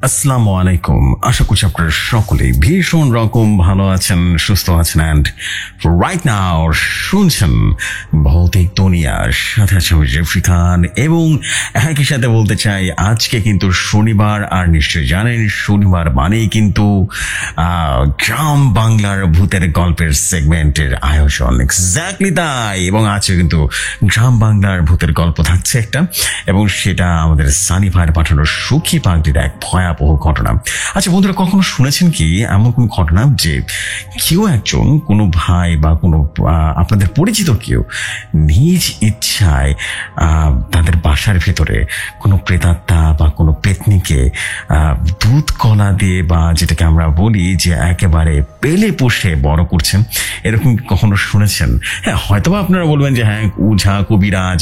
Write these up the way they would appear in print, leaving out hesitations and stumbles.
আসসালামু আলাইকুম। আশা করছি আপনারা সকলেই ভীষণ রকম ভালো আছেন, সুস্থ আছেন। অ্যান্ড রাইট নাও শুনছেন ভৌতিক দুনিয়ার সাথে আছে আমি জেফরি খান, এবং একই সাথে বলতে চাই আজকে কিন্তু শনিবার, আর নিশ্চয়ই জানেন শনিবার মানেই কিন্তু গ্রাম বাংলার ভূতের গল্পের সেগমেন্টের আয়োজন। এক্স্যাক্টলি তাই, এবং আজকে কিন্তু গ্রাম বাংলার ভূতের গল্প থাকছে একটা, এবং সেটা আমাদের সানি ভাইয়ের পাঠানো সুখী পাগড়ির এক ভয়াবহ ঘটনা। আচ্ছা বন্ধুরা, কখনো শুনেছেন কি এমন কোন ঘটনা যে কেউ একজন, কোনো ভাই বা কোনো আপনাদের পরিচিত কেউ নিজ ইচ্ছায় তাদের বাসার ভেতরে কোনো প্রেতাত্মা বা কোনো পেতনিকে দুধ কলা দিয়ে, বা যেটাকে আমরা বলি যে একেবারে পেলে পুষে বড় করছেন? এরকম কখনো শুনেছেন? হ্যাঁ, হয়তো বা আপনারা বলবেন যে হ্যাঁ, উঝা কবিরাজ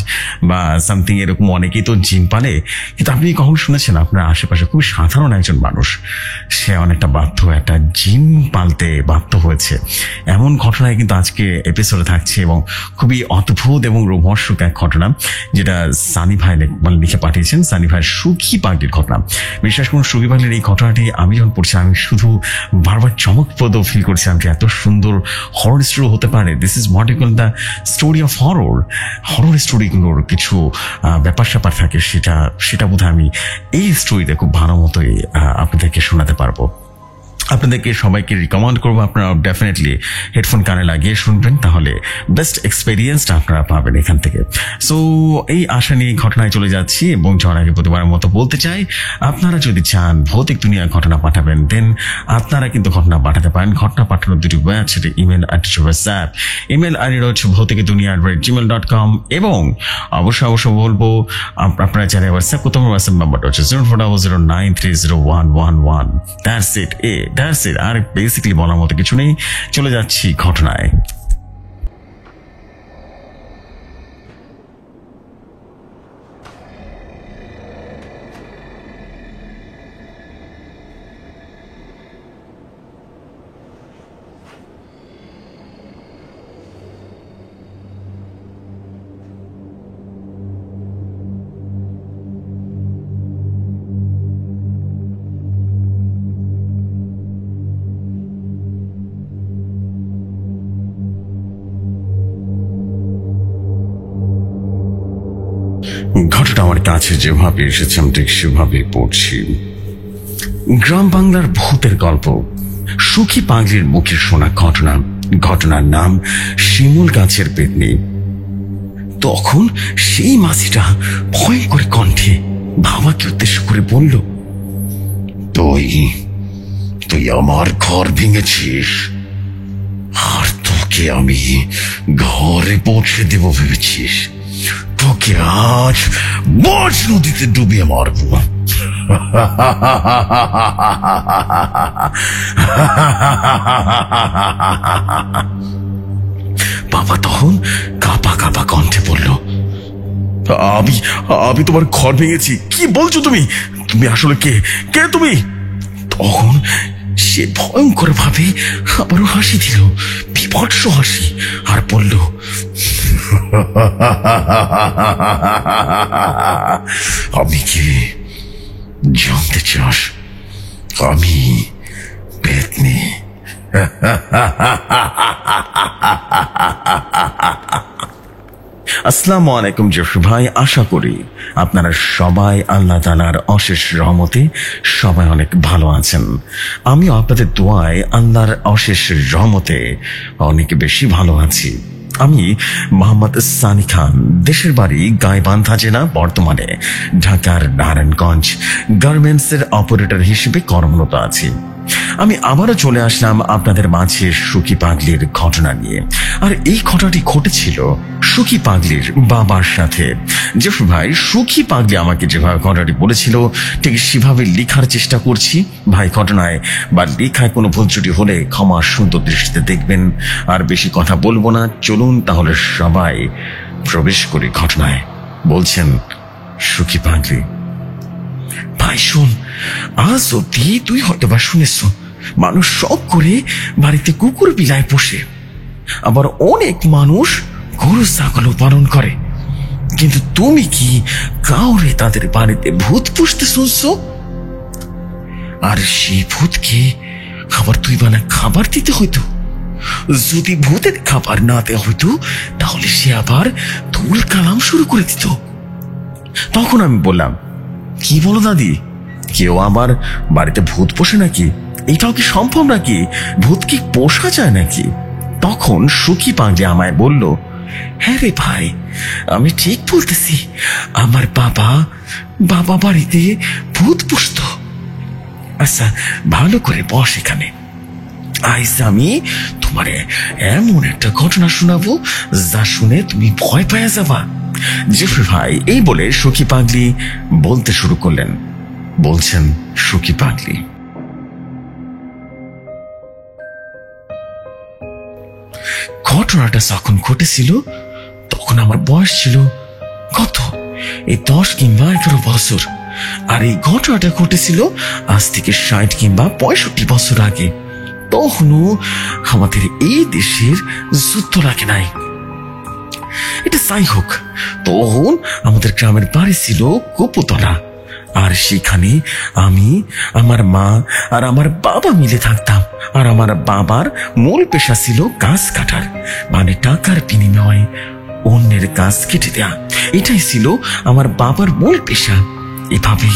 বা সামথিং এরকম অনেকেই তো জিন পালে, কিন্তু আপনি কখনো শুনেছেন আপনার আশেপাশে খুবই সাধারণ একজন মানুষ সে অনেকটা বাধ্য, একটা জিন পালতে বাধ্য হয়েছে? এমন ঘটনায় কিন্তু আজকে এপিসোডে থাকছে, এবং খুবই অদ্ভুত এবং রোমহর্ষক এক ঘটনা, যেটা সানি ভাই লিখে পাঠিয়েছেন। সানি ভাইয়ের সুখী পাগড়ির ঘটনা। বিশ্বাস করুন, সুখী পাগড়ির এই ঘটনাটি আমি যখন পড়ছি আমি শুধু বারবার চমকপ্রদ ফিল করছিলাম যে এত সুন্দর হরর স্টোরি হতে পারে। This is what you call the story of horror. Horror স্টোরিগুলোর কিছু ব্যাপার স্যাপার থাকে, সেটা বোধহয় আমি এই স্টোরিতে খুব ভালো মতোই আপনাদেরকে শোনাতে পারবো। আপনাদেরকে সবাইকে রিকমেন্ড করবো আপনারা ডেফিনেটলি হেডফোন কানে লাগিয়ে শুনবেন, তাহলে বেস্ট এক্সপিরিয়েন্সটা আপনারা পাবেন এখান থেকে। সো এই আশা নিয়ে ঘটনায় চলে যাচ্ছি, এবং যাওয়ার আগে প্রতিবারের মতো বলতে চাই, আপনারা যদি চান ভৌতিক দুনিয়ার ঘটনা পাঠাবেন, দেন আপনারা কিন্তু ঘটনা পাঠাতে পারেন। ঘটনা পাঠানোর দুটি ওয়ে আছে, ইমেল আর হোয়াটসঅ্যাপ। ইমেল আইডি হচ্ছে ভৌতিকদুনিয়া@gmail.com, এবং অবশ্যই বলবো আপনারা চাইলে হোয়াটসঅ্যাপ করতে হবে। হোয়াটসঅ্যাপ নাম্বারটা হচ্ছে 0400930111। That's it. আর বেসিক্যালি বলার মতো কিছু নেই, চলে যাচ্ছি ঘটনায়। ঘটনা আমার কাছে যেভাবে এসেছে আমি ঠিক সেভাবে পড়ছি। গ্রাম বাংলার ভূতের গল্প, সুখী পাগড়ির মুখে শোনা ঘটনা। ঘটনার নাম শিমুল গাছের পেতনি। তখন সেই মাসিটা ভয়ঙ্কর কণ্ঠে বাবাকে উদ্দেশ্য করে বলল, তুই আমার ঘর ভেঙেছিস, আর তোকে আমি ঘরে পৌঁছে দেব ভেবেছিস? তোকে আজ মাঝ নদীতে ডুবিয়ে মারব। বাবা তখন কাঁপা কণ্ঠে বলল, আমি তোমার ঘর ভেঙেছি? কি বলছো তুমি? তুমি আসলে কে তুমি? তখন সে ভয়ঙ্কর ভাবে আবারও হাসি দিল, বিভৎস হাসি, আর বলল, আমি কি জানতে চাস? আমি পেতনি। আসসালামু আলাইকুম জেফরি ভাই, আশা করি আপনারা সবাই আল্লাহ তাআলার অশেষ রহমতে সবাই অনেক ভালো আছেন। আমিও আপনাদের দোয়ায় আল্লাহর অশেষ রহমতে অনেক বেশি ভালো আছি। আমি মোহাম্মদ সানি খান, দেশের বাড়ি গাইবান্ধা জেলা, বর্তমানে ঢাকার নারায়ণগঞ্জ গার্মেন্টসের অপারেটর হিসেবে কর্মরত আছি। আমি আবারও চলে আসলাম আপনাদের মাঝে সুখী পাগলির ঘটনা নিয়ে। আর এই ঘটনাটি ঘটেছিল সুখী পাগলির বাবার সাথে। জেফরি ভাই, সুখী পাগলি আমাকে যেভাবে ঘটনাটি বলেছিল ঠিক সেভাবে লেখার চেষ্টা করছি। ভাই, ঘটনায় বা লেখায় কোনো ভুল ত্রুটি হলে ক্ষমা সুন্দর দৃষ্টিতে দেখবেন। আর বেশি কথা বলবো না, চলুন তাহলে সবাই প্রবেশ করি ঘটনায়। বলছেন সুখী পাগলি। ভাই শোন, আজ অব্দি তুই হয়তো বা শুনেছ মানুষ শখ করে বাড়িতে কুকুর বিলায় পোষে, আবার অনেক মানুষ গরু ছাগলও পালন করে, কিন্তু তুমি কি কাউরে তাদের বাড়িতে ভূত পুষতে শুনছো? আর সেই ভূতকে খাবার তুই বানা খাবার দিতে হইতো। যদি ভূতের খাবার না দেওয়া হইতো তাহলে সে আবার তুল কালাম শুরু করে দিত। তখন আমি বললাম, কি বলো দাদি, কেউ আমার বাড়িতে ভূত পোষে নাকি? এটাও কি সম্ভব নাকি? ভূত কি পোষা যায় নাকি? তখন সুখী পাগলি আমায় বলল, হ্যাঁ রে ভাই, আমি ঠিক বলতেছি। আমার বাবা বাবা বাড়িতে ভূত পুষত। আচ্ছা, ভালো করে বস এখানে। আজ আমি তোমার এমন একটা ঘটনা শোনাবো যা শুনে তুমি ভয় পেয়ে যাবা। জেফরি ভাই এই বলে সুখী পাগলি বলতে শুরু করলেন। বলছেন সুখী পাগলি, ঘটনাটা যখন ঘটেছিল তখন আমার বয়স ছিল কত, এই 10 কিংবা 11 বছর। আর এই ঘটনাটা ঘটেছিল আজ থেকে 60 কিংবা 65 বছর আগে। তখনও আমাদের এই দেশের যুদ্ধ লাগে নাই। এটা যাই হোক, তখন আমাদের গ্রামের বাড়ি ছিল গোপতলা। আর সেখানে আমি, আমার মা আর আমার বাবা মিলে থাকতাম। আর আমার বাবার মূল পেশা ছিল গাছ কাটার, মানে টাকার বিনিময়ে অন্যের গাছ কেটে দেয়া। এটাই ছিল আমার বাবার মূল পেশা। এভাবে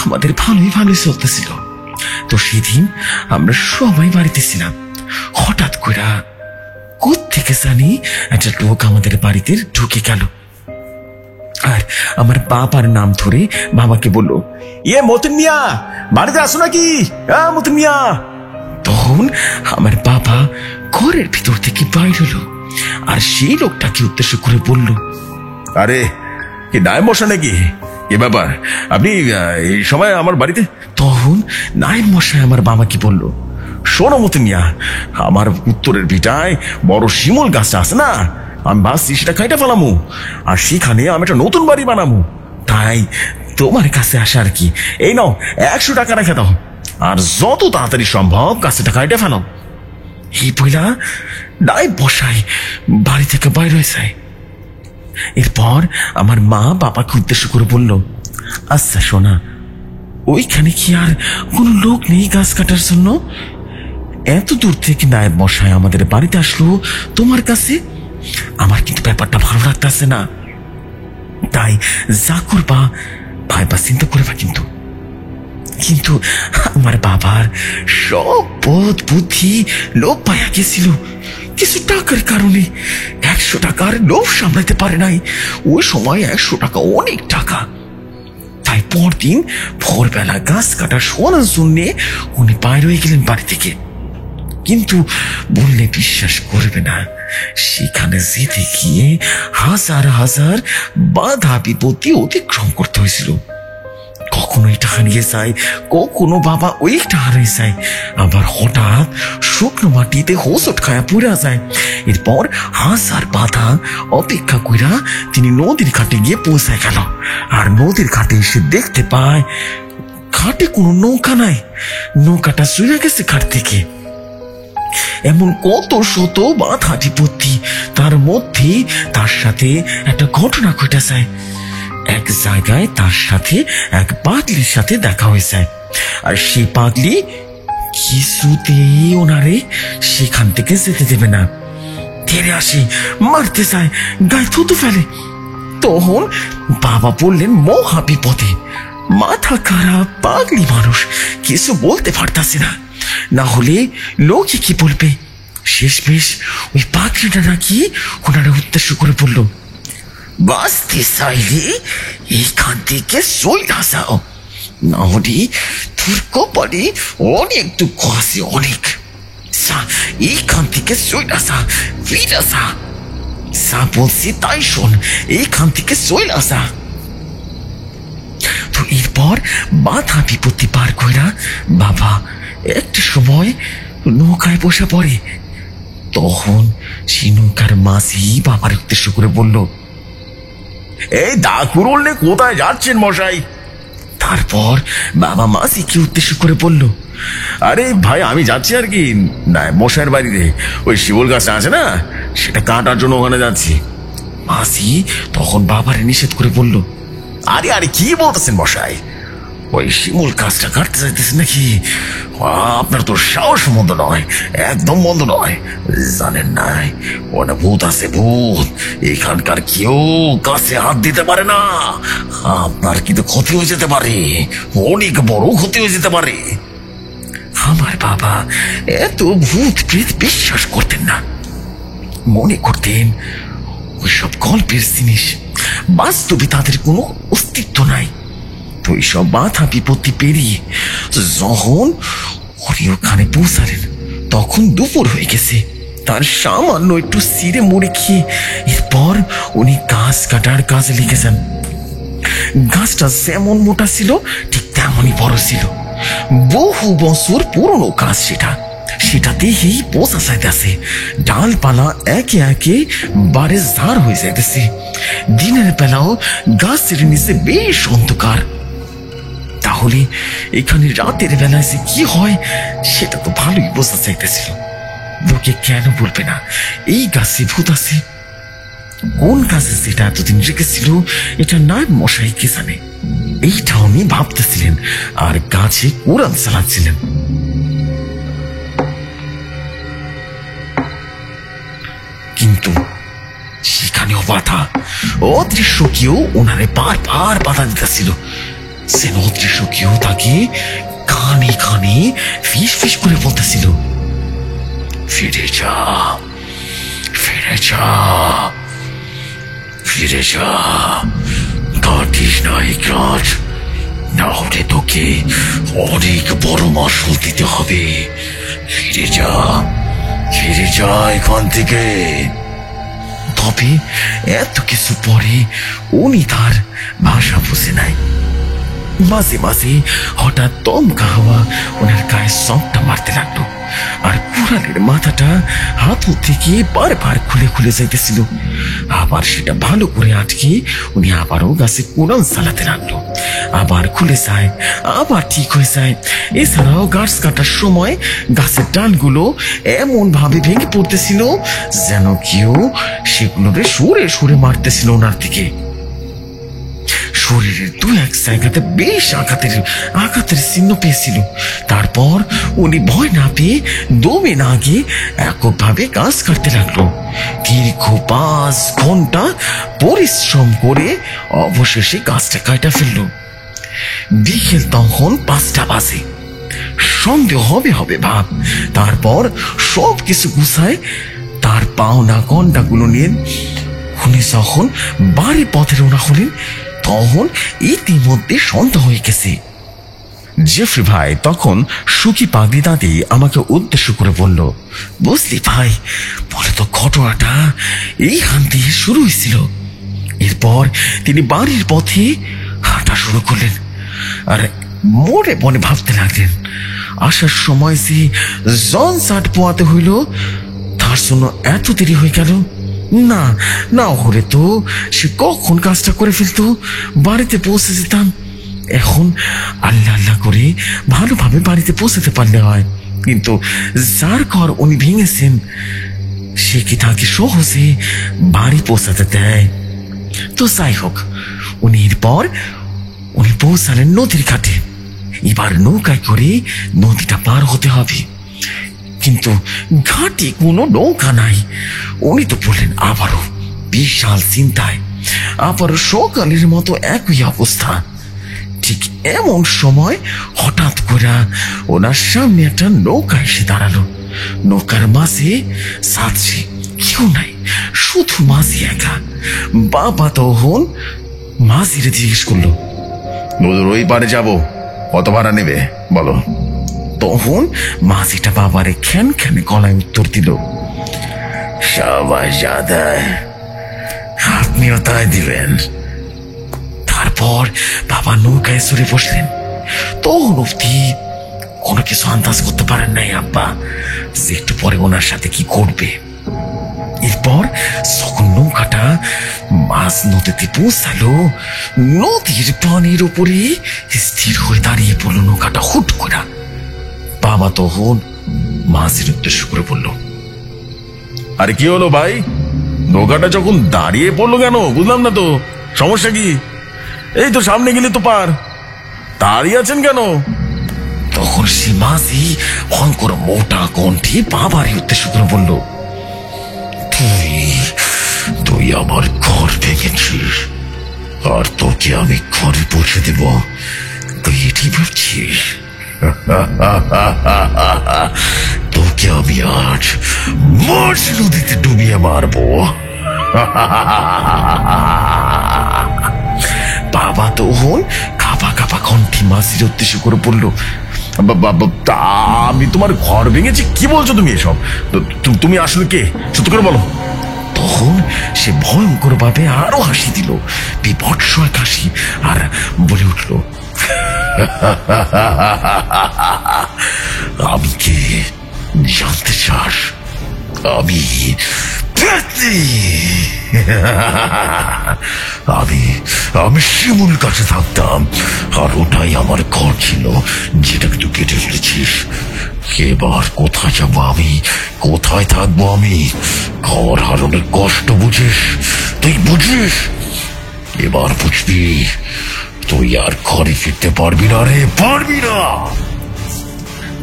আমাদের ভালোই ভালোই চলতেছিল। তো সেদিন আমরা সবাই বাড়িতে ছিলাম। হঠাৎ করে কোত্থেকে জানি একটা লোক আমাদের বাড়িতে ঢুকে গেল আর আমার বাবার নাম ধরে বাবাকে বলল, ইয়ে মতিন মিয়া, বাড়িতে আসো নাকি? মতিন মিয়া। তখন আমার বাবা ঘরের ভিতর থেকে বাইর হলো আর সেই লোকটাকে উদ্দেশ্য করে বলল, আরে কি নায়েব মশা নাকি? কি ব্যাপার, আপনি এই সময় আমার বাড়িতে? তখন নায়েব মশাই আমার বাবাকে বলল, শোনো মতিন মিয়া, আমার উত্তরের ভিটায় বড় শিমুল গাছটা আছে না, আমি ভাবছি সেটা কাইটা ফেলামু আর সেখানে আমি একটা নতুন বাড়ি বানামু। তাই তোমার কাছে আসা আর কি। এই নাও 100 টাকা রেখে দাও, আর যত তাড়াতাড়ি সম্ভব গাছটা কাইটা ফেলাও। এই বইলা নায়েব মশাই বাড়ি থেকে বাইর হয়েছে। এরপর আমার মা বাবাকে উদ্দেশ্য করে বলল, আচ্ছা শোনা, ওইখানে কি আর কোনো লোক নেই গাছ কাটার জন্য? এত দূর থেকে নায়েব মশাই আমাদের বাড়িতে আসলো তোমার কাছে, আমার কিন্তু ব্যাপারটা ভালো লাগতেছে না। তাই যা করবা ভাইবা চিন্তা করবা। কিন্তু কিন্তু আমার বাবার সব বোধ বুদ্ধি লোভ পাইয়া গেছিল কিছু টাকার কারণে। 100 টাকার লোভ সামলাতে পারে নাই। ওই সময় 100 টাকা অনেক টাকা। তাই পরদিন ভোরবেলা গাছ কাটা শোনার জন্যে উনি বাইর হয়ে গেলেন বাড়ি থেকে। কিন্তু বললে বিশ্বাস করবে না, সেখানে যেতে গিয়ে হাজার হাজার বাধা বিপত্তি অতিক্রম করতে হয়েছিল। কখনো এটা হারিয়ে যায়, কখনো বাবা ওইটা হারিয়ে যায়, আবার হঠাৎ শুকনো মাটিতে হোঁচট খায়া পড়ে যায়। এরপর হাজার বাধা অপেক্ষা কইরা তিনি নদীর ঘাটে গিয়ে পৌঁছায় গেল। আর নদীর ঘাটে এসে দেখতে পায় ঘাটে কোনো নৌকা নাই, নৌকাটা চলে গেছে ঘাট থেকে। এমন কত শত বাধা বিপত্তি, তার মধ্যে তার সাথে একটা ঘটনা ঘটে যায়। এক জায়গায় তার সাথে এক পাগলির সাথে দেখা হয়ে যায়। আর সেই পাগলি কিছুতেই ওনারে সেখান থেকে যেতে দেবে না। তেরে আসে, মারতে চায়, গায়ে থুতু ফেলে। তখন বাবা বললেন মহা বিপদে, মাথা খারাপ পাগলি মানুষ, কিছু বলতে পারতাছে না, না হলে লোকে কি বলবে। শেষমেশ ওই পাগলিটা নাকি ওনারা উদ্দেশ্য করে বলল, বাঁচতে চাইলে এইখান থেকে চইলা যাও, না হলে তোর কপালে অনেক দুঃখ আছে, অনেক। এইখান থেকে চইলা যা, ফিরা যা, যা বলছি তাই শোন, এইখান থেকে চইলা যা। তো এরপর বাধা বিপত্তি পার কইরা বাবা একটা সময় নৌকায় বসে পড়ে। তখন সেই নৌকার মাঝি বাবার উদ্দেশ্য করে বলল, এই দাকুরুল নে কোথায় যাচ্ছেন মশাই? তারপর বাবা মাঝিকে উদ্দেশ্য করে বলল, আরে ভাই আমি যাচ্ছি আর কি, না মশাইয়ের বাড়িতে ওই শিমুল গাছটা আছে না, সেটা কাটার জন্য ওখানে যাচ্ছি। মাঝি তখন বাবারে নিষেধ করে বলল, আরে আরে কি বলতেছেন মশাই, ওই শিমুল গাছটা কাটতে চাইতেছে নাকি? আপনার তো সাহস বন্ধ নয়, একদম বন্ধ নয়। জানেন নাই ওটা ভূত আছে, ভূত। এখানকার কেউ গাছে হাত দিতে পারে না। আপনার কিন্তু ক্ষতি হয়ে যেতে পারে, অনেক বড় ক্ষতি হয়ে যেতে পারে। আমার বাবা এত ভূত প্রেত বিশ্বাস করতেন না, মনে করতেন ওইসব গল্পের জিনিস, বাস্তবে তাদের কোনো অস্তিত্ব নাই। তো এইসব বাধা বিপত্তি পেরিয়ে যখন উনি ওখানে পৌঁছালেন তখন দুপুর হয়ে গেছে। তার সামান্য একটু সিরে মুড়ে খেয়ে এরপর উনি গাছ কাটার কাজে লেগেছেন। গাছটা যেমন মোটা ছিল ঠিক তেমনই বড় ছিল। বহু বছর পুরনো গাছ সেটাতেই বোঝা যাইতেছে ডালপালা একে একে বারে ঝাড় হয়ে যাইতেছে। দিনের বেলাও গাছের নিচে বেশ অন্ধকার। তাহলে এখানে রাতের বেলায় যে কি হয় সেটা তো ভালোই বোঝা যাইতেছিল। লোকে কেন বলবে না এই গাছে ভূত আছে? কোন গাছে যেটা এতদিন রেখেছিল এটা নায়েব মশাই কে জানে। এইটা উনি ভাবতেছিলেন আর গাছে কোরআন চালাচ্ছিলেন। কিন্তু সেখানেও বাধা। অদৃশ্য কেউ ওনারে বারবার বাধা দিতেছিল। সে অদৃশ্য কেউ তাকে কানে কানে ফিস ফিস করে বলতেছিল, ফিরে যা, ফিরে যা, ফিরে যা, কাটিস না এই গাছ, না হলে তোকে অনেক বড় মাসুল দিতে হবে। ফিরে যা, ফিরে যা এখান থেকে। তবে এত কিছু পরে উনি তার ভাষা বুঝে নাই। মাঝে মাঝে হঠাৎ দমকা হাওয়া ওনার গায়ে সবটা মারতে লাগলো, আর কুড়ালের মাথাটা হাত থেকে বারবার খুলে খুলে যাইতেছিল। আবার সেটা ভালো করে আটকে উনি আবারও গাছে কোরআন চালাতে লাগলো। আবার খুলে যায়, আবার ঠিক হয়ে যায়। এছাড়াও গাছ কাটার সময় গাছের ডালগুলো এমন ভাবে ভেঙে পড়তেছিল যেন কেউ সেগুলোরে সুরে সুরে মারতেছিল ওনার দিকে। শরীরের দু এক জায়গাতে বেশ আঘাতের চিহ্ন পেয়েছিল। তারপর উনি ভয় না পেয়ে দমে না গিয়ে এককভাবে গাছ কাটতে লাগলো। দীর্ঘ 5 ঘন্টা পরিশ্রম করে অবশেষে গাছটা কাটা ফেললো। বিকেল তখন 5টা বাজে। সন্দেহ হবে ভাব। তারপর সব কিছু গুছায় তার পাওনা গন্ডাগুলো নিয়ে উনি যখন বাড়ির পথে রওনা হলেন তখন ইতিমধ্যে সন্ধ্যা হয়ে গেছে। জেফরি ভাই তখন সুখী পাগড়ি দাদি আমাকে উদ্দেশ্য করে বলল, বুঝলি ভাই, বলে তো ঘটনাটা এইখান দিয়ে শুরু হয়েছিল। এরপর তিনি বাড়ির পথে হাঁটা শুরু করলেন আর মনে মনে ভাবতে লাগলেন, আসার সময় যে জনসাট পোয়াতে হইল তার জন্য এত দেরি হয়ে গেল। না না হলে তো সে কখন কাজটা করে ফেলতো, বাড়িতে পৌঁছে যেতাম। এখন আল্লাহ আল্লাহ করে ভালোভাবে বাড়িতে পৌঁছাতে পারলে হয়। কিন্তু যার ঘর উনি ভেঙেছেন সে কি তাকে সহজে বাড়ি পৌঁছাতে দেয়? তো যাই হোক, এরপর উনি পৌঁছালেন নদীর ঘাটে। এবার নৌকায় করে নদীটা পার হতে হবে, কিন্তু ঘাটে কোনো নৌকা নাই। উনি তো বললেন আবারও বিশাল চিন্তায়। আবারও সকালের মতো একই অবস্থা। ঠিক এমন সময় হঠাৎ করে ওনার সামনে একটা নৌকা এসে দাঁড়ালো। নৌকার মাঝে যাত্রী কেউ নাই, শুধু মাঝি একা। বাবা তখন মাঝিরে জিজ্ঞেস করলো, নদীর ওই পারে যাবো, কত ভাড়া নেবে বলো? তখন মাঝিটা বাবারে খ্যান খ্যানে গলায় উত্তর দিল, সবাই যা দেয় আপনিও তাই দিবেন। তারপর বাবা নৌকায় চড়ে বসলেন। তখন অব্দি কোনো কিছু আন্দাজ করতে পারেন নাই আব্বা যে একটু পরে ওনার সাথে কি করবে। এরপর যখন নৌকাটা মাছ নদীতে পৌঁছালো, নদীর পানির উপরে স্থির হয়ে দাঁড়িয়ে পড়লো নৌকাটা হুট করে। বাবা তখন মাছের উদ্দেশ্য করে বলল, আরে কি হলো ভাই, নৌকাটা যখন দাঁড়িয়ে পড়লো কেন বুঝলাম না তো, সমস্যা কি? এই তো সামনে গেলে তো পার। দাঁড়িয়ে আছেন কেন? তখন সে মাঝি ভয়ঙ্কর মোটা কণ্ঠে বাবার উদ্দেশ্য করে বলল, তুই তুই আমার ঘর ভেঙেছিস, আর তোকে আমি ঘরে পৌঁছে দেব, তুই এটি ভাবছিস? তোকে আমি আজ মাছ নদীতে ডুবিয়ে মারবো। বাবা তখন কাঁপা কাঁপা কণ্ঠে মাসির উদ্দেশ্য করে বলল, আমি তোমার ঘর ভেঙেছি? কি বলছো তুমি এসব? তুমি আসলে কে, সত্যি করে বলো। তখন সে ভয়ঙ্কর ভাবে আরো হাসি দিল, বিভৎস এক হাসি, আর বলে উঠল, আমি কে জানতে চাস? আমি আমি আমি শিমুল কাছে থাকতাম, আর ওটাই আমার ঘর ছিল, যেটাকে তুই কেটে ফেলেছিস। এবার কোথায় যাবো আমি, কোথায় থাকবো আমি? ঘর হারানোর কষ্ট বুঝিস? তুই বুঝিস? এবার বুঝবি, তুই আর ঘরে ফিরতে পারবি না রে, পারবি না।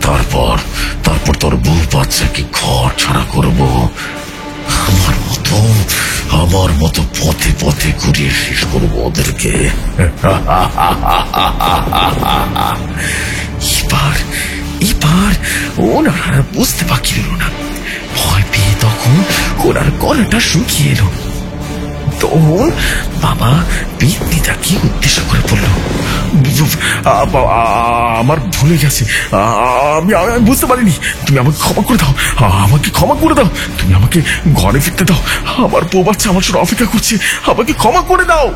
তারপর তারপর তোর বউ বাচ্চাকে ঘর ছাড়া করবো, আমার মতো পথে পথে ঘুরিয়ে শেষ করবো ওদেরকে। এবার এবার ওনারা বুঝতে বাকি রইল না। ভয় পেয়ে তখন ওনার গলাটা শুকিয়ে এলো। তখন বাবা পেতনিটাকে উদ্দেশ্য করে বলল, আমার ভুলে গেছে, আমি বুঝতে পারিনি, তুমি আমাকে ক্ষমা করে দাও, আমাকে ক্ষমা করে দাও, তুমি আমাকে ঘরে ফিরতে দাও, আমার বউ বাচ্চা আমার জন্য অপেক্ষা করছে, আমাকে ক্ষমা করে দাও,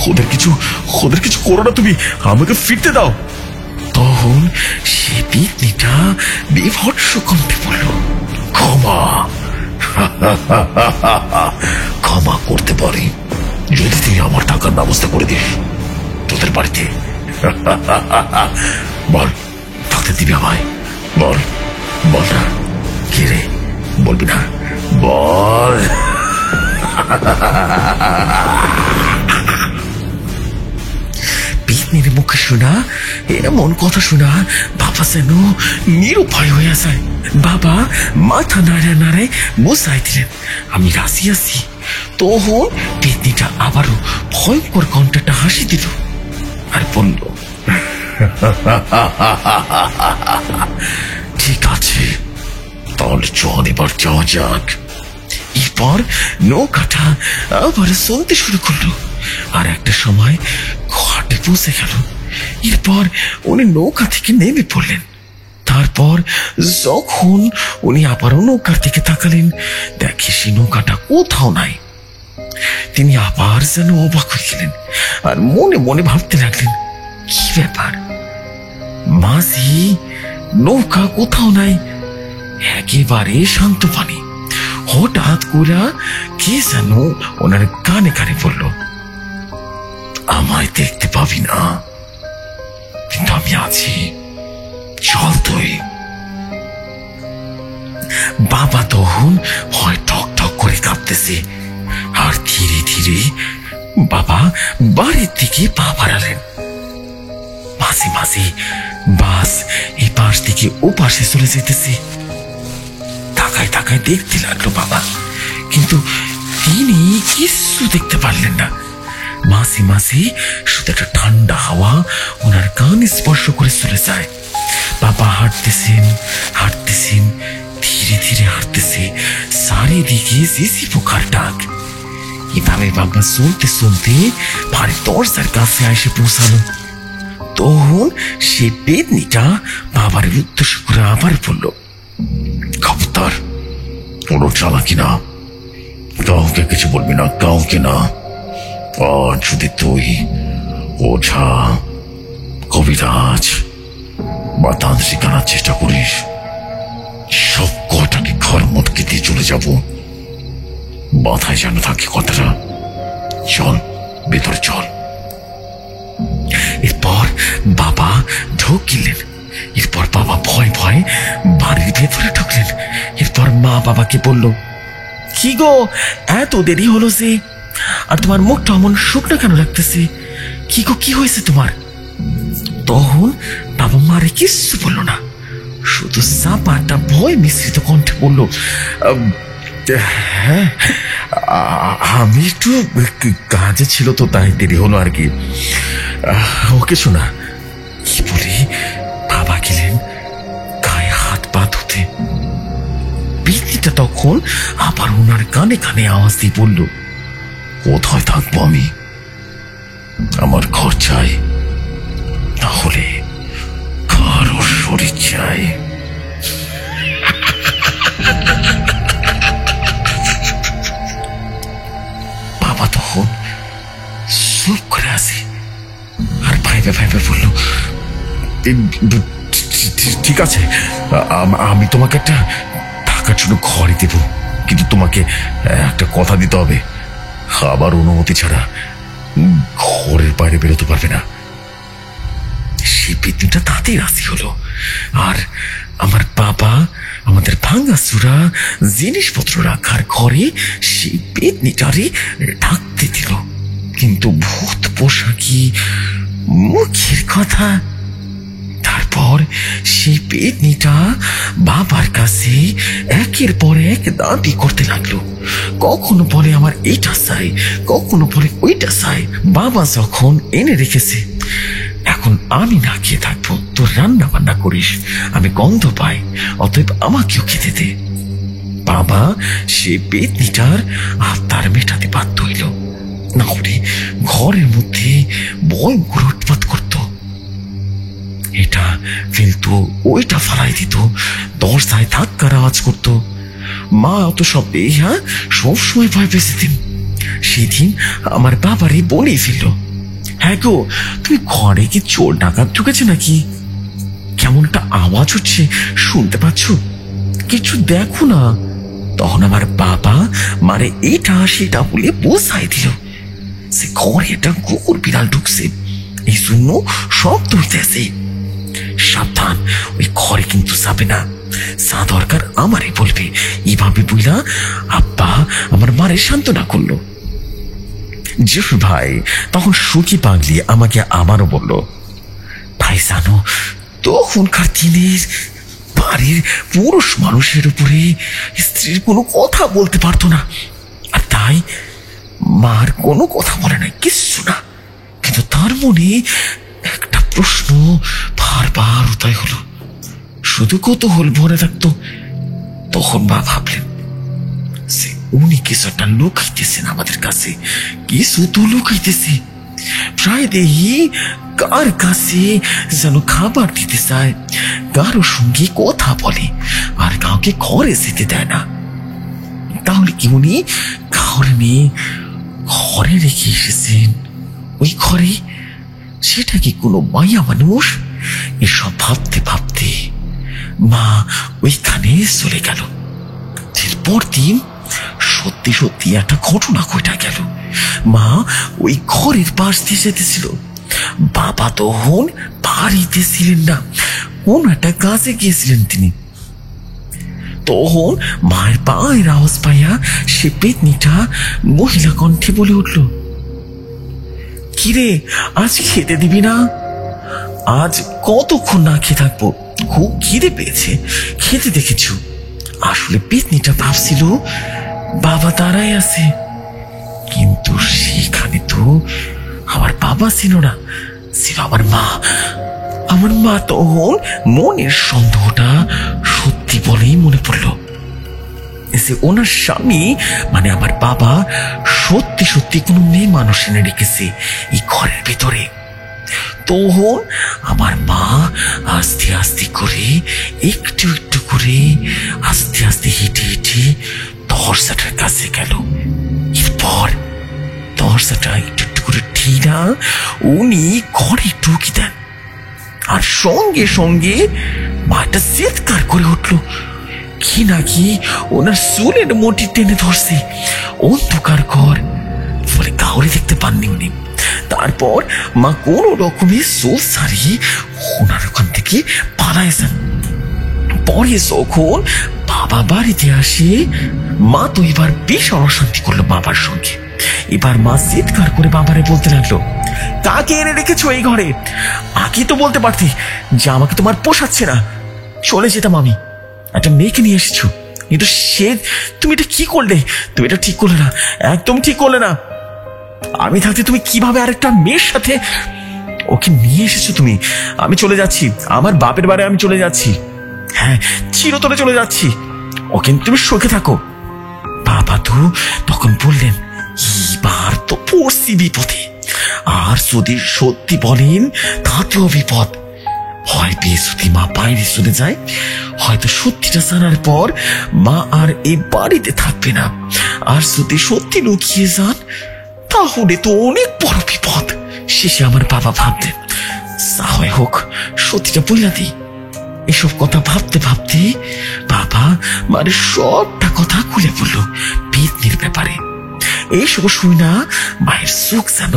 ওদের কিছু করো না, তুমি আমাকে ফিরতে দাও। তখন সে পেতনিটা বিভৎস কণ্ঠে বলল, ক্ষমা করতে পারি যদি তুই আমার টাকার ব্যবস্থা করে দিস তোদের বাড়িতে। বল, থাকতে দিবি আমায়? বল বল না, কে রে, বলবি না? বল। পেতনির মুখে শোনা এমন কথা শোনা বাবা যেন নিরুপায় হয়ে যায়। বাবা মাথা নাড়া নাড়ায় বুঝাই দিলেন, আমি রাজি আছি। তখন পেতনিটা আবারও ভয়ঙ্কর কণ্ঠটা হাসি দিল আর বলল, ঠিক আছে, তাহলে চল এবার যাওয়া যাক। এরপর নৌকাটা আবার চলতে শুরু করলো, আর একটা সময় ঘাটে পৌঁছে গেল। এরপর উনি নৌকা থেকে নেমে পড়লেন। তারপর যখন উনি আবারও নৌকার দিকে তাকালেন, দেখে সে নৌকাটা কোথাও নাই। তিনি আবার যেন অবাক হয়ে গেলেন, আর মনে মনে ভাবতে লাগলেন, কি ব্যাপার, মাঝি নৌকা কোথাও নাই, একেবারে শান্ত পানি। হঠাৎ করে কে যেন ওনার কানে কানে বলল, আমায় দেখতে পাবি না, কিন্তু আমি আছি, চল তুই। বাবা তখন ভয় টক টক করে কাঁপতেছে, আর ধীরে ধীরে বাবা বাড়ির দিকে পা বাড়ালেন। মাঝে মাঝে বাস এই পাশ থেকে ও পাশে চলে যেতেছে। তাকায় তাকায় দেখতে লাগলো বাবা, কিন্তু তিনি কিছু দেখতে পারলেন না। মাঝে মাঝে শুধু একটা ঠান্ডা হাওয়া ওনার কান স্পর্শ করে চলে যায়। বাবা হাঁটতেছেন হাঁটতেছেন, ধীরে ধীরে হাঁটতেছে, চারিদিকে শিশি পোকার ডাক। এভাবে বাবা চলতে চলতে বাড়ির দরজার কাছে এসে পৌঁছালো। তখন সে পেতনিটা বাবার উদ্দেশ্য করে আবার বলল, খবরদার, কোনো চালাকি না, কাউকে কিছু বলবি না, কাউকে না। আর যদি তুই ওঝা, কবিরাজ বা তান্ত্রিক আনার চেষ্টা করিস, সব কটাকে ঘর মটকে দিয়ে চলে যাব। মাথায় যেন থাকে কথাটা। চল, ভেতরে চল। এরপর বাবা ঢুকলেন। এরপর বাবা ভয় ভয় বাড়ির ভেতরে ঢুকলেন। এরপর মা বাবাকে বলল, কি গো, এত দেরি হলো যে, আর তোমার মুখটা এমন শুকনো কেন লাগতেছে? কি গো, কি হয়েছে তোমার? তখন বাবা মারে কিচ্ছু বললো না, শুধু চাপাটা ভয় মিশ্রিত কণ্ঠে বলল, হ্যাঁ আমি একটু কাজে ছিল তো তাই দেরি হলো আর কি। ওকে শোনা। কি বলে বাবা গেলেন গায়ে হাত পা ধুতে। পেতনিটা তখন আবার ওনার কানে কানে আওয়াজ দিয়ে বলল, কোথায় থাকবো আমি? আমার ঘর চাই, তাহলে কারো শরীর চাই। বাবা তখন চুপ করে আসে আর ভাইবে ভাইবে বলল, ঠিক আছে, আমি তোমাকে একটা থাকার জন্য ঘরে দেব, কিন্তু তোমাকে একটা কথা দিতে হবে, খাবার অনুমতি ছাড়া ঘরের বাইরে বেরোতে পারবে না। সেই পেতনিটা তাতেই রাজি হলো, আর আমার বাবা আমাদের ভাঙাচুরা জিনিসপত্র রাখার ঘরে সেই পেতনিটারে ঢাকতে দিল। কিন্তু ভূত পোশাকি মুখের কথা। তারপর সেই পেতনিটা বাবার কাছে একের পর এক দাবি করতে লাগলো। কখনো বলে আমার এইটা চাই, কখনো বলে ওইটা চাই। বাবা যখন এনে রেখেছে, এখন আমি না খেয়ে থাকবো, তোর রান্না বান্না করিস, আমি গন্ধ পাই, অতএব আমাকেও খেতে দে। বাবা সে পেতনিটার আত্মার মেটাতে বাধ্য হইল, না হলে ঘরের মধ্যে ভয়ঙ্কর উৎপাত করত। এটা ফেলতো, ওইটা ফালাই দিত, দরজায় ধাক্কার আওয়াজ করত। মা অত সব হ্যাঁ সবসময় ভয় পেয়েছেন। সেদিন আমার বাবারে বলেই ফেলল, হ্যাঁ গো, তুমি ঘরে কি চোর ডাকাত ঢুকেছে নাকি? কেমনটা আওয়াজ হচ্ছে, শুনতে পাচ্ছ? কিছু দেখো না। তখন আমার বাবা মারে এটা সেটা বলে বোঝাই দিল, সে ঘরে একটা কুকুর বিড়াল ঢুকছে, এই জন্য শব্দ হইতেছে। সাবধান, ওই ঘরে কিন্তু যাবে না, যা দরকার আমারে বলবে। এইভাবে বইলা আব্বা আমার মারে সান্ত্বনা করলো। জেফি ভাই তখন সুখী পাগলি আমাকে আবারও বলল, ভাই জানো, তখনকার দিনের বাড়ির পুরুষ মানুষের উপরে স্ত্রীর কোনো কথা বলতে পারতো না, আর তাই মার কোনো কথা বলে না, কিচ্ছু না। কিন্তু তার মনে একটা প্রশ্ন বারবার উদয় হলো, শুধু কৌতূহল ভরে থাকতো। তখন মা ভাবলেন, উনি কিছু একটা লুকাইতেছেন আমাদের কাছে, কিছু তো লুকাইতেছে। প্রায় দেখি কার কাছে যেন খাবার দিতে চায়, কারোর সঙ্গে কথা বলে, আর কাউকে ঘরে যেতে দেয় না। তাহলে কি উনি ঘরে নিয়ে ঘরে রেখে এসেছেন? ওই ঘরে সেটা কি কোনো মায়া মানুষ? এসব ভাবতে ভাবতে মা ওইখানে চলে গেল। এরপর দিন সত্যি সত্যি একটা ঘটনা ঘটা গেল। মা ওই ঘরের পাশ দিয়ে যেতেছিল, বাবা তখন বাড়িতে ছিলেন না, কোন একটা কাজে গিয়েছিলেন তিনি। তখন মায়ের পায়ের আওয়াজ পাইয়া সে পেতনিটা মহিলা কণ্ঠে বলে উঠল, কিরে, আজ খেতে দিবি না? আজ কতক্ষণ না খেয়ে থাকবো, খুব খিদে পেয়েছে, খেতে দেখেছো? আসলে পেতনিটা ভাবছিল বাবা দাঁড়ায় আছে, কিন্তু সেখানে তো আমার বাবা ছিল না, ছিল আমার মা। আমার মা তখন মনের সন্দেহটা সত্যি বলেই মনে পড়ল যে ওনার স্বামী মানে আমার বাবা সত্যি সত্যি কোনো মেয়ে মানুষ এনে রেখেছে এই ঘরের ভিতরে। তখন আমার মা আস্তে আস্তে করে একটু একটু করে আস্তে আস্তে হেঁটে হেঁটে দরজাটার কাছে গেল। এরপর দরজাটা একটু একটু করে ঢিলা উনি ঘরে ঢুকে দেন, আর সঙ্গে সঙ্গে মাটা চিৎকার করে উঠল, কি নাকি ওনার চুলের মুঠি টেনে ধরছে। অন্ধকার ঘর, ফলে কাউরে দেখতে পাননি উনি। তারপর মা কোন রকমে চোখ ছাড়িয়ে ওনার ওখান থেকে পালায় যান। পরে যখন বাবা বাড়িতে আসে, মা তো এবার বেশ অশান্তি করলো বাবার সঙ্গে। এবার মা চিৎকার করে বাবারে বলতে লাগলো, কাকে এনে রেখেছো এই ঘরে? আগে তো বলতে পারতি যে আমাকে তোমার পোষাচ্ছে না, চলে যেতাম আমি। একটা মেয়েকে নিয়ে এসেছো, কিন্তু সে, তুমি এটা কি করলে? তুমি এটা ঠিক করলে না, একদম ঠিক করলে না। আমি থাকতে তুমি কিভাবে আরেকটা মেয়ের সাথে ওকে নিয়ে এসেছো তুমি? আমি চলে যাচ্ছি, আমার বাপের বাড়ি আমি চলে যাচ্ছি। হ্যাঁ, চিরতরে চলে যাচ্ছি। ও কিন্তু তুমি সুখে থাকো। বাবা তো তখন বললেন, এবার তো পড়ছি বিপদে, আর যদি সত্যি বলেন তাতেও বিপদ। হয় বেসুতি মা বাইরে চলে যায়, হয়তো সত্যিটা জানার পর মা আর এই বাড়িতে থাকবে না। আর যদি সত্যি লুকিয়ে যান তাহলে তো অনেক বড় বিপদ। শেষে আমার বাবা ভাবলেন, যা হয় হোক সত্যিটা বইলা দিই। এসব কথা ভাবতে ভাবতে বাবা মানে সবটা কথা খুলে বলল পেতনির ব্যাপারে। এইসব শুই না মায়ের চোখ যেন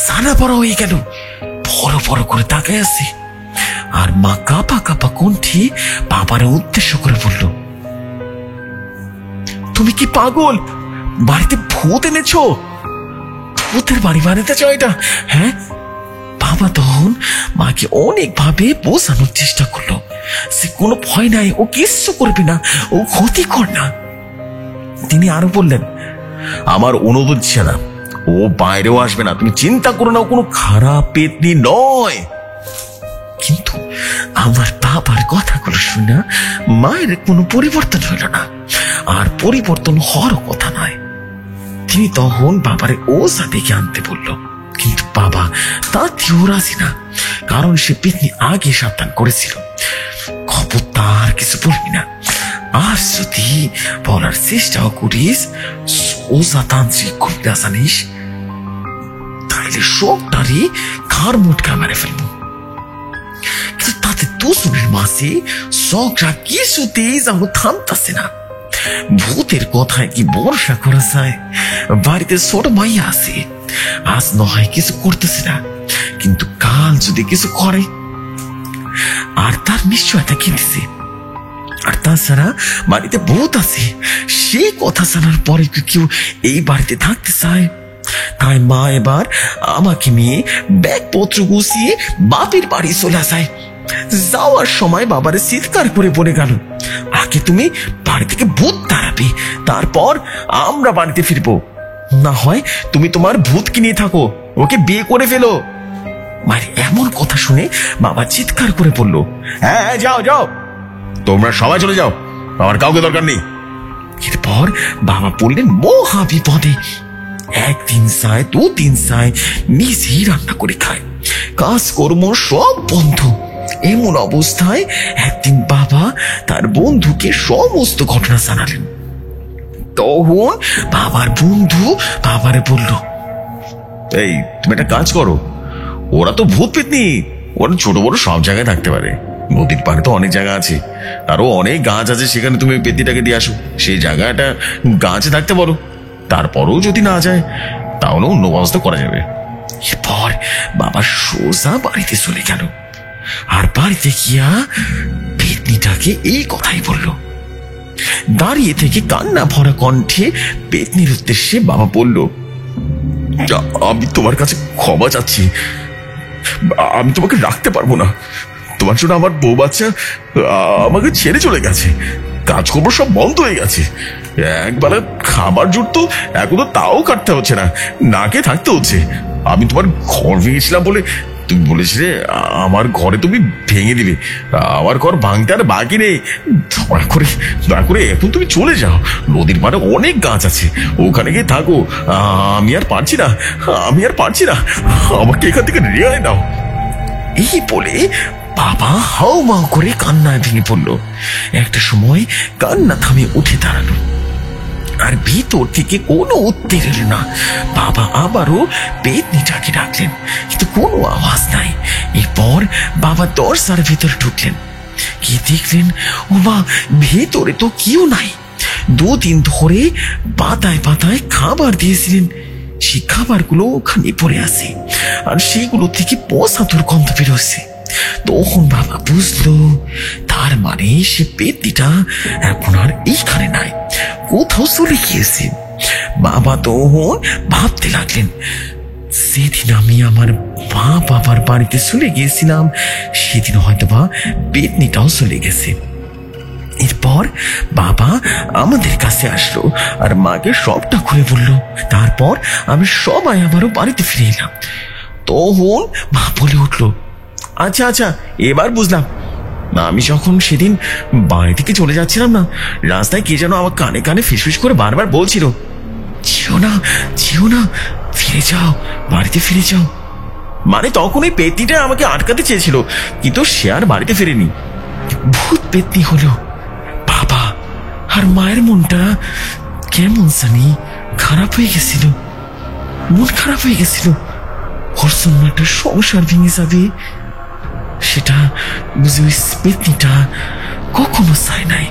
সানা পড়া হয়ে গেল, বড় বড় করে তাকায় আছে। আর মা কাঁপা কাঁপা কণ্ঠে বাবার উদ্দেশ্য করে বলল, তুমি কি পাগল? বাড়িতে ভূত এনেছো? ভূতের বাড়ি বানাতে চাও এটা? হ্যাঁ। বাবা তখন মাকে অনেক ভাবে বোঝানোর চেষ্টা করলো সে কোনো ভয় নাই, ও কিচ্ছু করবে না, ও ক্ষতিকর না। তিনি আরো বললেন, আমার অনুরোধ ছাড়া ও বাইরেও আসবে না, তুমি চিন্তা করো না, ও কোনো খারাপ পেতনি নয়। কিন্তু আমার বাবার কথাগুলো শুনে মায়ের কোনো পরিবর্তন হইল না, আর পরিবর্তন হওয়ার কথা নয়। তিনি তখন বাবারে ওঝা ডেকে আনতে বলল, কিন্তু বাবা তাতেও রাজি না, কারণ সে পেতনি আগে সাবধান করেছিল, খবরদার কিছু বলবি না, আর যদি বলার চেষ্টাও করিস ওঝা তান্ত্রিক কবিতা জানিস তাইলে সবটারই ঘাড় মুটকা মেরে ফেলবো। কিন্তু তাতে দুজনের মাঝে ঝগড়া কিছুতেই যেন থামতাছে না। ভূতের কথায় কি ভরসা করা যায়? বাড়িতে ছোট মাইয়া আছে, আজ নয় কিছু করতেছে না, কিন্তু কাল যদি কিছু করে, আর তার নিশ্চয়তা কিনতেছে। আর তাছাড়া বাড়িতে ভূত আছে, সেই কথা জানার পরে কেউ এই বাড়িতে থাকতে চায়? তাই মা এবার আমাকে নিয়ে ব্যাগপত্র গুছিয়ে বাপের বাড়ি চলে যায়। যাওয়ার সময় বাবারে চিৎকার করে বলে গেল, আগে তুমি বাড়ি থেকে ভূত তাড়াবে, তারপর আমরা বাড়িতে ফিরবো, না হয় তুমি তোমার ভূতকে নিয়ে থাকো, ওকে বিয়ে করে ফেলো। মায়ের এমন কথা শুনে বাবা চিৎকার করে বলল, হ্যাঁ যাও যাও, তোমরা সবাই চলে যাও, আমার কাউকে দরকার নেই। এরপর বাবা বললেন মহা বিপদে। একদিন যায়, দুদিন যায়, নিজেই রান্না করে খায়, কাজকর্ম সব বন্ধ। এমন অবস্থায় একদিন বাবা তার বন্ধুকে সমস্ত ঘটনা জানালেন। তখন বাবার বন্ধু বাবারে বলল, এই তুমি একটা কাজ করো, ওরা তো ভূত পেতনি, ওরা ছোট বড় সব জায়গায় থাকতে পারে, নদীর পাড়ে তো অনেক জায়গা আছে, আরো অনেক গাছ আছে, সেখানে তুমি পেতনিটাকে দিয়ে আসো, সেই জায়গাটা গাছে থাকতে পারো, তারপরেও যদি না যায় তাহলে অন্য ব্যবস্থা করা যাবে। এরপর বাবা সোজা বাড়িতে চলে গেল, আর বাড়িতে গিয়া পেতনিটাকে এই কথাই বলল। দাঁড়িয়ে থেকে কান্না ভরা কণ্ঠে পেতনির উদ্দেশ্যে বাবা বলল, আমি তোমার কাছে ক্ষমা চাচ্ছি, আমি তোমাকে রাখতে পারবো না, তোমার জন্য আমার বউ বাচ্চা আমাকে ছেড়ে চলে গেছে, কাজকর্ম সব বন্ধ হয়ে গেছে, একবেলা খাবার জুটতো এখন তো তাও কাটতে হচ্ছে না, না খেয়ে থাকতে হচ্ছে। আমি তোমার ঘর ভেঙেছিলাম বলে তুমি বলেছিলে আমার ঘরে তুমি ভেঙে দিবে, আমার ঘর ভাঙতে আর বাকি নেই, দয়া করে এখন তুমি চলে যাও, নদীর পাড়ে অনেক গাছ আছে, ওখানে গিয়ে থাকো, আমি আর পারছি না, আমাকে এখান থেকে রেহাই দাও। এই বলে বাবা হাউ মাউ করে কান্নায় ভেঙে পড়ল। একটা সময় কান্না থামে উঠে দাঁড়ালো, আর ভিতর থেকে কোনো উত্তর এলো না। বাবা আবারও পেতনিটাকে ডাকলেন, কিন্তু কোনো আওয়াজ নাই। এরপর বাবা দরজার ভেতরে ঢুকলেন, কি দেখলেন, ও মা, ভেতরে তো কেউ নাই। দুদিন ধরে পাতায় পাতায় খাবার দিয়েছিলেন, সেই খাবারগুলো ওখানে পড়ে আছে, আর সেগুলো থেকে পচা দুর্গন্ধ বেরোচ্ছে। তখন বাবা বুঝলো, তার মানে সে পেতনিটা এখন আর এইখানে নাই, কোথাও চলে গিয়েছে। বাবা তখন ভাবতে লাগলেন, সেদিন আমি আমার মা বাবার বাড়িতে চলে গিয়েছিলাম, সেদিন হয়তোবা পেতনিটাও চলে গেছে। এরপর বাবা আমাদের কাছে আসলো আর মাকে সবটা খুলে বললো। তারপর আমি সবাই আবারও বাড়িতে ফিরে এলাম। তখন মা বলে উঠলো, আচ্ছা আচ্ছা, এবার বুঝলাম। আমি যখন সেদিন বাড়ি থেকে চলে যাচ্ছিলাম না, রাস্তায় কে যেন আমার কানে কানে ফিসফিস করে বারবার বলছিল, যেও না যেও না, ফিরে যাও, বাড়িতে ফিরে যাও। মানে তখন ওই পেতনিটা আমাকে আটকাতে চেয়েছিল, কিন্তু সে আর বাড়িতে ফেরেনি। ভূত পেতনি হলো। বাবা আর মায়ের মনটা কেমন জানি খারাপ হয়ে গেছিল, মন খারাপ হয়ে গেছিল। ওর জন্য একটা সংসার ভেঙে যাবে, সেটা বুঝে ওই পেতনিটা কখনো চায় নাই।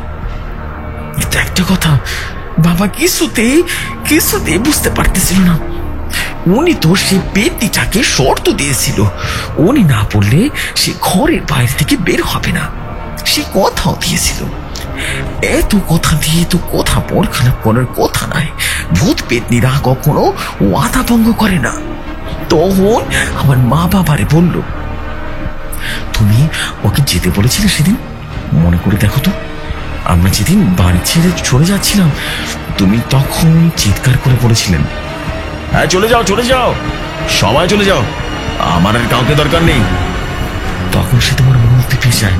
কিন্তু একটা কথা বাবা কিছুতেই বুঝতে পারতেছিল না। উনি তো সে পেতনিটাকে শর্ত দিয়েছিল, উনি না বললে সে ঘরের বাইরে থেকে বের হবে না। সে কথাও দিয়েছিল। এত কথা দিয়ে তো কথা বরখালাপ করার কথা নাই। ভূত পেতনিরা কখনো ওয়াদা ভঙ্গ করে না। তখন আমার মা বাবারে বলল, তুমি ওকে যেতে বলেছিলে সেদিন, মনে করে দেখো তো, আমরা যেদিন বাড়ি ছেড়ে চলে যাচ্ছিলাম, তুমি তখন চিৎকার করে বলেছিলেন, হ্যাঁ চলে যাও চলে যাও, সবাই চলে যাও, আমার আর কাউকে দরকার নেই। তখন সে তোমার মনে পেয়ে যায়।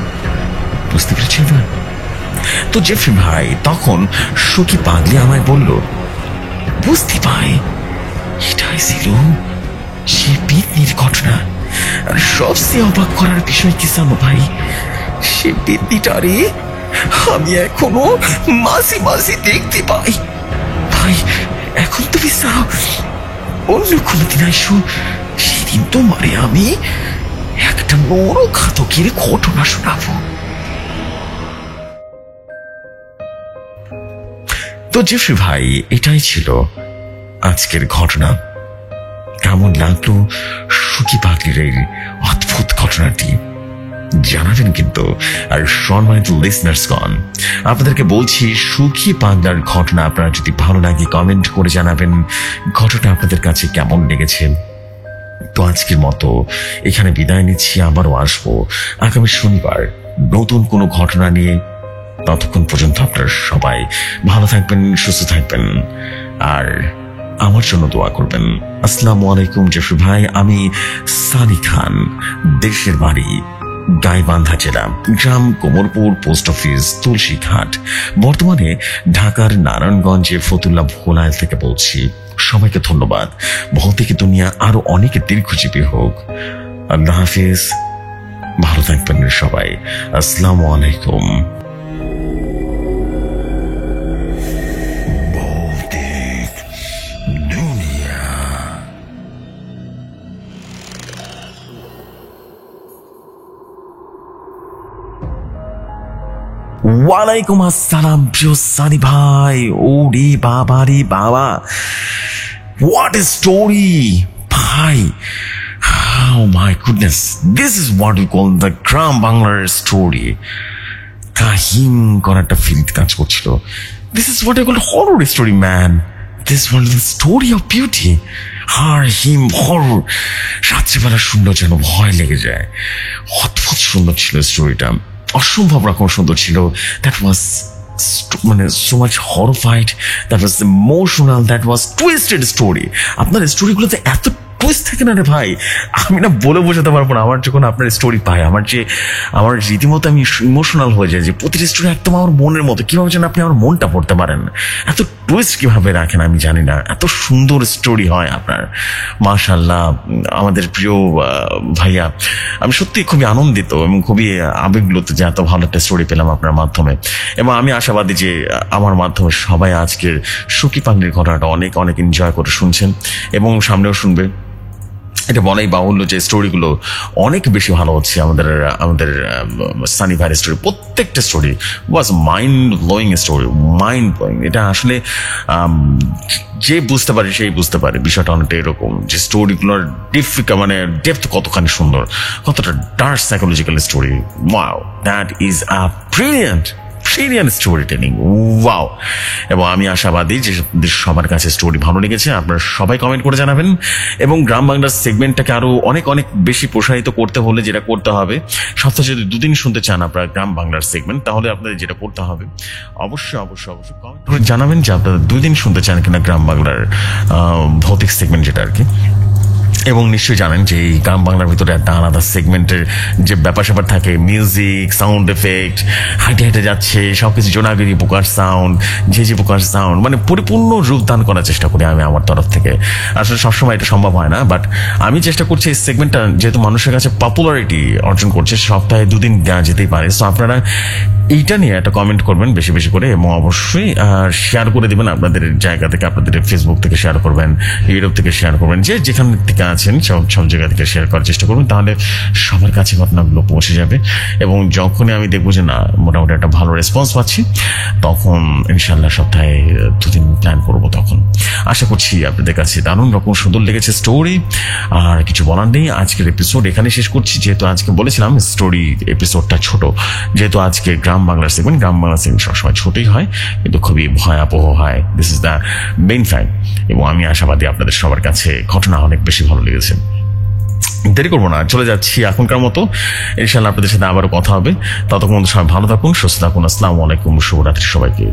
বুঝতে পেরেছি এবার? তো জেফরি ভাই তখন সুখী পাগলি আমায় বলল, বুঝতে পাই এটাই ছিল সে পেতনির ঘটনা। আর সবচেয়ে অবাক করার বিষয় কি জানো ভাই, সে পেতনিটারে আমি এখনো মাঝে মাঝে দেখতে পাই। ভাই এখন তুমি চাও অন্য কোনোদিন আইসো, সেদিন তোমারে আমি একটা নরঘাতকের ঘটনা শোনাবো। তো জেফরি ভাই এটাই ছিল আজকের ঘটনা। কেমন লাগলো সুখী পাগলির এই অদ্ভুত ঘটনাটি জানাবেন কিন্তু। আর সম্মানিত লিসনার্সগণ, আপনাদেরকে বলছি, সুখী পাগলার ঘটনা আপনারা যদি ভালো লাগে কমেন্ট করে জানাবেন ঘটনা আপনাদের কাছে কেমন লেগেছে। তো আজকের মতো এখানে বিদায় নিচ্ছি, আবারও আসবো আগামী শনিবার নতুন কোনো ঘটনা নিয়ে। ততক্ষণ পর্যন্ত আপনারা সবাই ভালো থাকবেন, সুস্থ থাকবেন, আর আমার জন্য দোয়া করবেন। আসসালামু আলাইকুম জেফরি ভাই। আমি সানি খান, দেশের বাড়ি গাইবান্ধা জেলা, গ্রাম কোমরপুর, পোস্ট অফিস তুলসীঘাট, বর্তমানে ঢাকার নারায়ণগঞ্জে ফতুল্লা ভোলাইল থেকে বলছি। সবাইকে ধন্যবাদ। ভৌতিক দুনিয়া আরো অনেক দীর্ঘজীবী হোক। আল্লাহ হাফিজ, ভালো থাকবেন সবাই। আসসালামু আলাইকুম। ওয়ালাইকুম আসসালাম প্রিয় সানি ভাই। ওরে বাবা রে বাবা, হোয়াট এ স্টোরি ভাই। Oh my goodness, this is what we call the গ্রাম বাংলার স্টোরি। কাহিম করা একটা ফিল কাজ করছিল। This is what I call horror story, man. This one is the story of beauty. horror. রাত্রিবেলা শুনলো যেন ভয় লেগে যায়। অদ্ভুত সুন্দর ছিল স্টোরিটা, অসম্ভব রকম সুন্দর ছিল। দ্যাট ওয়াজ মানে so much horrified, that was emotional, that was twisted story. আপনার স্টোরিগুলোতে এত টুইস্ট থাকে না রে ভাই, আমি না বলে বোঝাতে পারবো না। আমার যখন আপনার স্টোরি পাই, আমার রীতিমতো আমি ইমোশনাল হয়ে যায়, যে প্রতিটি স্টোরি একদম আমার মনের মতো। কিভাবে যেন আপনি আমার মনটা পড়তে পারেন, এত টুইস্ট কিভাবে রাখেন আমি জানি না, এত সুন্দর স্টোরি হয় আপনার। মাশাআল্লাহ, আমাদের প্রিয় ভাইয়া, আমি সত্যি খুবই আনন্দিত এবং খুবই আবেগগ্লোত যে এত ভালো একটা স্টোরি পেলাম আপনার মাধ্যমে। এবং আমি আশাবাদী যে আমার মাধ্যমে সবাই আজকের সুখী পাগলির ঘটনাটা অনেক অনেক এনজয় করে শুনছেন এবং সামনেও শুনবে। এটা বলাই বাহুল্য যে স্টোরিগুলো অনেক বেশি ভালো হচ্ছে। আমাদের সানি ভাইয়ের স্টোরি, প্রত্যেকটা story was mind blowing story, mind blowing. এটা আসলে যে বুঝতে পারে সেই বুঝতে পারে। বিষয়টা অনেকটা এরকম যে স্টোরিগুলোর মানে ডেপথ কতখানি সুন্দর, কতটা dark psychological story. Wow, that is a brilliant Australian story telling. Wow! এবং আমি আশাবাদী যে সবার কাছে স্টোরি ভালো লেগেছে। আপনারা সবাই কমেন্ট করে জানাবেন, এবং গ্রাম বাংলার সেগমেন্টটাকে আরো অনেক অনেক বেশি প্রসারিত করতে হলে যেটা করতে হবে, সপ্তাহে যদি 2 দিন শুনতে চান আপনারা গ্রাম বাংলার সেগমেন্ট, তাহলে আপনাদের যেটা করতে হবে অবশ্যই কমেন্ট করে জানাবেন যে আপনারা 2 দিন শুনতে চান কিনা গ্রাম বাংলার ভৌতিক সেগমেন্ট যেটা আর কি। এবং নিশ্চয়ই জানেন যে এই গ্রাম বাংলার ভিতরে একটা আলাদা সেগমেন্টের যে ব্যাপার স্যাপার থাকে, মিউজিক, সাউন্ড এফেক্ট, হাঁটে হাঁটে যাচ্ছে সবকিছু, জোনাগিরি পোকার সাউন্ড, ঝিঝি পোকার সাউন্ড, মানে পরিপূর্ণ রূপদান করার চেষ্টা করি আমি আমার তরফ থেকে। আসলে সবসময় এটা সম্ভব হয় না, বাট আমি চেষ্টা করছি এই সেগমেন্টটা যেহেতু মানুষের কাছে পপুলারিটি অর্জন করছে, সপ্তাহে 2 দিন দেওয়া যেতেই পারে। সো আপনারা এইটা নিয়ে একটা কমেন্ট করবেন বেশি বেশি করে, এবং অবশ্যই শেয়ার করে দিবেন আপনাদের জায়গা থেকে, আপনাদের ফেসবুক থেকে শেয়ার করবেন, ইউটিউব থেকে শেয়ার করবেন, যে যেখান থেকে আছেন সব জায়গা থেকে শেয়ার করার চেষ্টা করবেন, তাহলে সবার কাছে ঘটনাগুলো পৌঁছে যাবে। এবং যখনই আমি দেখবো যে না মোটামুটি একটা ভালো রেসপন্স পাচ্ছি, তখন ইনশাল্লাহ সপ্তাহে 2 দিন প্ল্যান করবো। তখন আশা করছি আপনাদের কাছে দারুণ রকম সুন্দর লেগেছে স্টোরি। আর কিছু বলার নেই, আজকের এপিসোড এখানে শেষ করছি। যেহেতু আজকে বলেছিলাম স্টোরি এপিসোডটা ছোট, যেহেতু আজকে গ্রাম বাংলার সেগমেন্ট সবসময় ছোটই হয় কিন্তু খুবই ভয়াবহ হয়, this is the main fact. এবং আমি আশাবাদী আপনাদের সবার কাছে ঘটনা অনেক বেশি ভালো লেগেছে। দেরি করবো না, চলে যাচ্ছি এখনকার মতো। ইনশাল্লাহ আপনাদের সাথে আবারও কথা হবে। ততক্ষণ সবাই ভালো থাকুন, সুস্থ থাকুন। আসসালামু আলাইকুম, শুভরাত্রি সবাইকে।